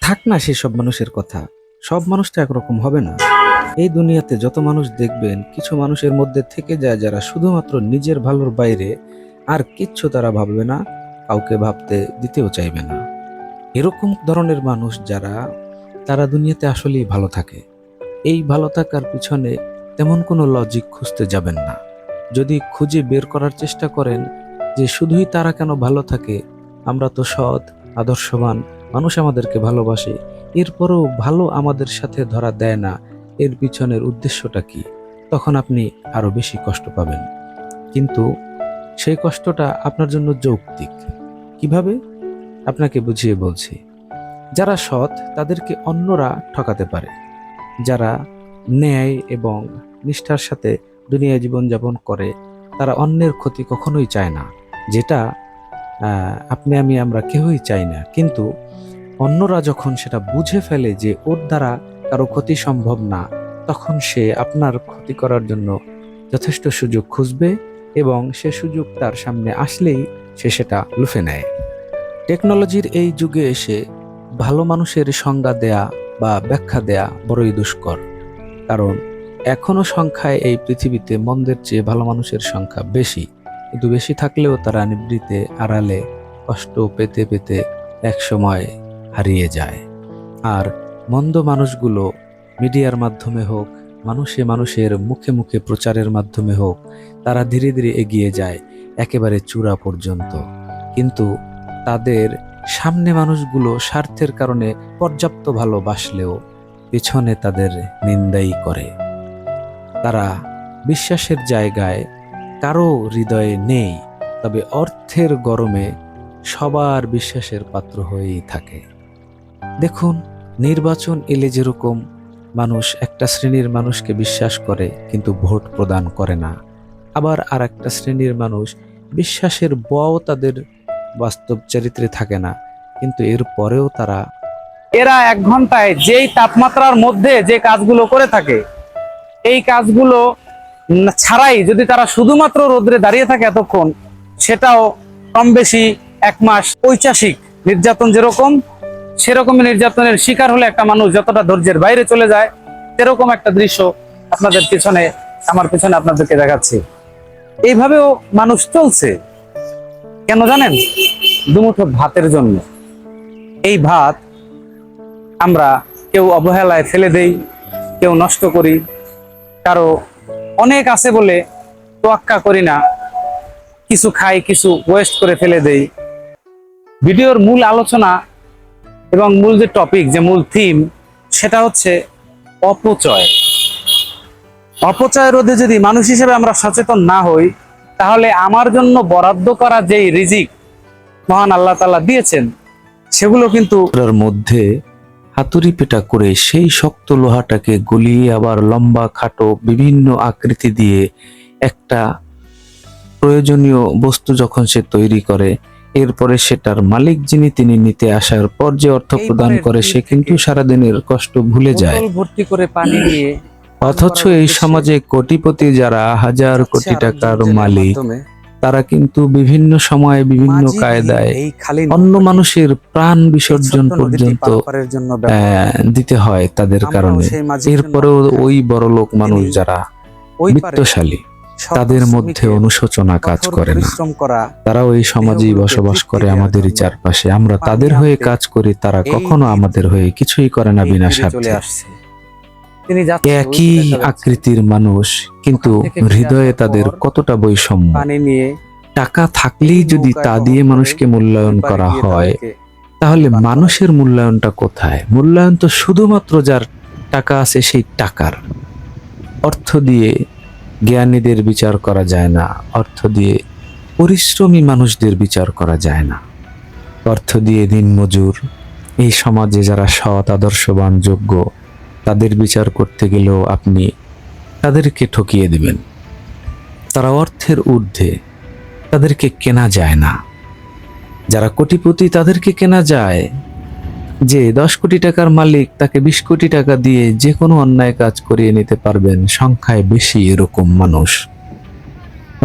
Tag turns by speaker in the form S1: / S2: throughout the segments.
S1: থাক না সেসব মানুষের কথা। সব মানুষ তো একরকম হবে না। এই দুনিয়াতে যত মানুষ দেখবেন, কিছু মানুষের মধ্যে থেকে যায় যারা শুধুমাত্র নিজের ভালোর বাইরে আর কিচ্ছু তারা ভাববে না, কাউকে ভাবতে দিতেও চাইবে না। এরকম ধরনের মানুষ যারা, তারা দুনিয়াতে আসলেই ভালো থাকে। এই ভালো থাকার পিছনে তেমন কোনো লজিক খুঁজতে যাবেন না। যদি খুঁজে বের করার চেষ্টা করেন যে শুধুই তারা কেন ভালো থাকে, আমরা তো সৎ, আদর্শবান, মানুষ আমাদেরকে ভালোবাসে, এরপরও ভালো আমাদের সাথে ধরা দেয় না, এর পিছনের উদ্দেশ্যটা কি? তখন আপনি আরো বেশি কষ্ট পাবেন। কিন্তু সেই কষ্টটা আপনার জন্য যৌক্তিক। কিভাবে? আপনাকে বুঝিয়ে বলছি। যারা সৎ তাদেরকে অন্যরা ঠকাতে পারে। যারা ন্যায় এবং নিষ্ঠার সাথে দুনিয়ায় জীবনযাপন করে, তারা অন্যের ক্ষতি কখনোই চায় না, যেটা আপনি আমি আমরা কেউই চাই না। কিন্তু অন্যরা যখন সেটা বুঝে ফেলে যে ওর দ্বারা কারো ক্ষতি সম্ভব না, তখন সে আপনার ক্ষতি করার জন্য যথেষ্ট সুযোগ খুঁজবে, এবং সে সুযোগ তার সামনে আসলেই সে সেটা লুফে নেয়। টেকনোলজির এই যুগে এসে ভালো মানুষের সংজ্ঞা দেয়া বা ব্যাখ্যা দেয়া বড়ই দুষ্কর। কারণ এখনো সংখ্যায় এই পৃথিবীতে মন্দের চেয়ে ভালো মানুষের সংখ্যা বেশি। কিন্তু বেশি থাকলেও তারা নিভৃতে আড়ালে কষ্ট পেতে পেতে একসময় হারিয়ে যায়। আর মন্দ মানুষগুলো মিডিয়ার মাধ্যমে হোক, মানুষে মানুষের মুখে মুখে প্রচারের মাধ্যমে হোক, তারা ধীরে ধীরে এগিয়ে যায় একেবারে চূড়া পর্যন্ত। কিন্তু তাদের সামনে মানুষগুলো স্বার্থের কারণে পর্যাপ্ত ভালোবাসলেও পেছনে তাদের নিন্দাই করে। তারা বিশ্বাসের জায়গায় কারো হৃদয়ে নেই, তবে অর্থের গরমে সবার বিশ্বাসের পাত্র হয়েই থাকে। দেখুন, নির্বাচন এলে যেরকম মানুষ একটা শ্রেণীর মানুষকে বিশ্বাস করে কিন্তু ভোট প্রদান করে না, আবার আর একটা শ্রেণীর মানুষ বিশ্বাসের বও তাদের বাস্তব চরিত্রে থাকে না, কিন্তু এর পরেও তারা
S2: এরা 1 ঘন্টায় যেই তাপমাত্রার মধ্যে যে কাজগুলো করে থাকে, এই কাজগুলো ছাড়াই যদি তারা শুধুমাত্র রোদ্রে দাঁড়িয়ে থাকে এতক্ষণ, সেটাও কম বেশি 1 মাস ঐচ্ছিক নির্যাতন যেরকম, সেরকমই নির্যাতনের শিকার হলে একটা মানুষ যতটা ধৈর্যের বাইরে চলে যায়, সেরকম একটা দৃশ্য আপনাদের পিছনে, আমার পিছনে আপনাদেরকে দেখাচ্ছি। এইভাবেও মানুষ চলছে কেন জানেন? দুমুঠো ভাতের জন্য। এই ভাত আমরা কেউ অবহেলায় ফেলে দেই, কেউ নষ্ট করি, কারো অনেক আছে বলে তোয়াক্কা করি না, কিছু খাই, কিছু ওয়েস্ট করে ফেলে দেই। ভিডিওর মূল আলোচনা এবং মূল যে টপিক, যে মূল থিম, সেটা হচ্ছে অপচয়। অপচয় রোধে যদি মানুষ হিসেবে আমরা সচেতন না হই, তাহলে আমার জন্য বরাদ্দ করা যেই রিজিক মহান আল্লাহ তাআলা দিয়েছেন, সেগুলো কিন্তু
S1: তার মধ্যে হাতুড়ি পেটা করে সেই শক্ত লোহাটাকে গলিয়ে আবার লম্বা খাটো বিভিন্ন আকৃতি দিয়ে একটা প্রয়োজনীয় বস্তু যখন সে তৈরি করে, এরপরে সেটার মালিক যিনি, তিনি নিতে আসার পর যে অর্থ প্রদান করে, সে কিন্তু সারাদিনের কষ্ট ভুলে যায়।
S2: বোতল ভর্তি করে পানি নিয়ে,
S1: অথচ এই সমাজে কোটিপতি যারা, হাজার কোটি টাকার মালিক, তারা কিন্তু বিভিন্ন সময়ে বিভিন্ন কায়দায় অন্য মানুষের প্রাণ বিসর্জন পর্যন্ত দিতে হয় তাদের কারণে। এরপরেও ওই বড়লোক মানুষ যারা বিত্তশালী, তাদের মধ্যে অনুশোচনা কাজ করে না। তারা ওই সমাজেই বসবাস করে আমাদেরই চারপাশে। আমরা তাদের হয়ে কাজ করি, তারা কখনো আমাদের হয়ে কিছুই করে না বিনা স্বার্থে। একই আকৃতির মানুষ, কিন্তু হৃদয়ে তাদের কতটা বৈষম্য। টাকা থাকলেই যদি তা দিয়ে মানুষকে মূল্যায়ন করা হয়, তাহলে মানুষের মূল্যায়নটা কোথায়? মূল্যায়ন তো শুধুমাত্র যার টাকা আছে সেই টাকার। অর্থ দিয়ে জ্ঞানীদের বিচার করা যায় না, অর্থ দিয়ে পরিশ্রমী মানুষদের বিচার করা যায় না, অর্থ দিয়ে দিনমজুর, এই সমাজে যারা সৎ, আদর্শবান, যোগ্য, তাদের বিচার করতে গেলেও আপনি তাদেরকে ঠকিয়ে দিবেন। তারা অর্থের ঊর্ধ্বে, তাদেরকে কেনা যায় না। যারা কোটিপতি তাদেরকে কেনা যায়। যে 10 কোটি টাকার মালিক, তাকে 20 কোটি টাকা দিয়ে যে কোনো অন্যায় কাজ করিয়ে নিতে পারবেন, সংখ্যায় বেশি এরকম মানুষ।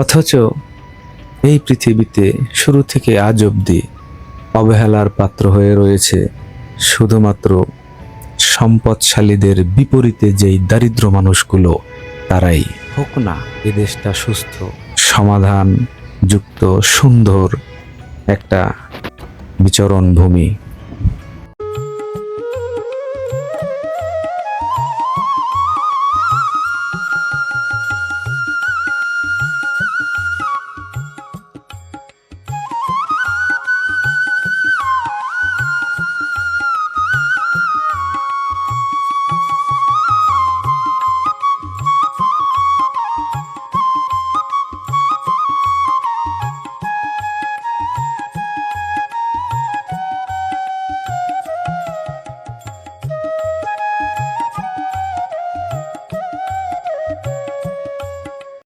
S1: অথচ এই পৃথিবীতে শুরু থেকে আজ অবধি অবহেলার পাত্র হয়ে রয়েছে শুধুমাত্র সম্পদশালীদের বিপরীতে যেই দারিদ্র মানুষগুলো, তারাই হোক না এ দেশটা সুস্থ, সমাধান যুক্ত, সুন্দর একটা বিচরণ ভূমি।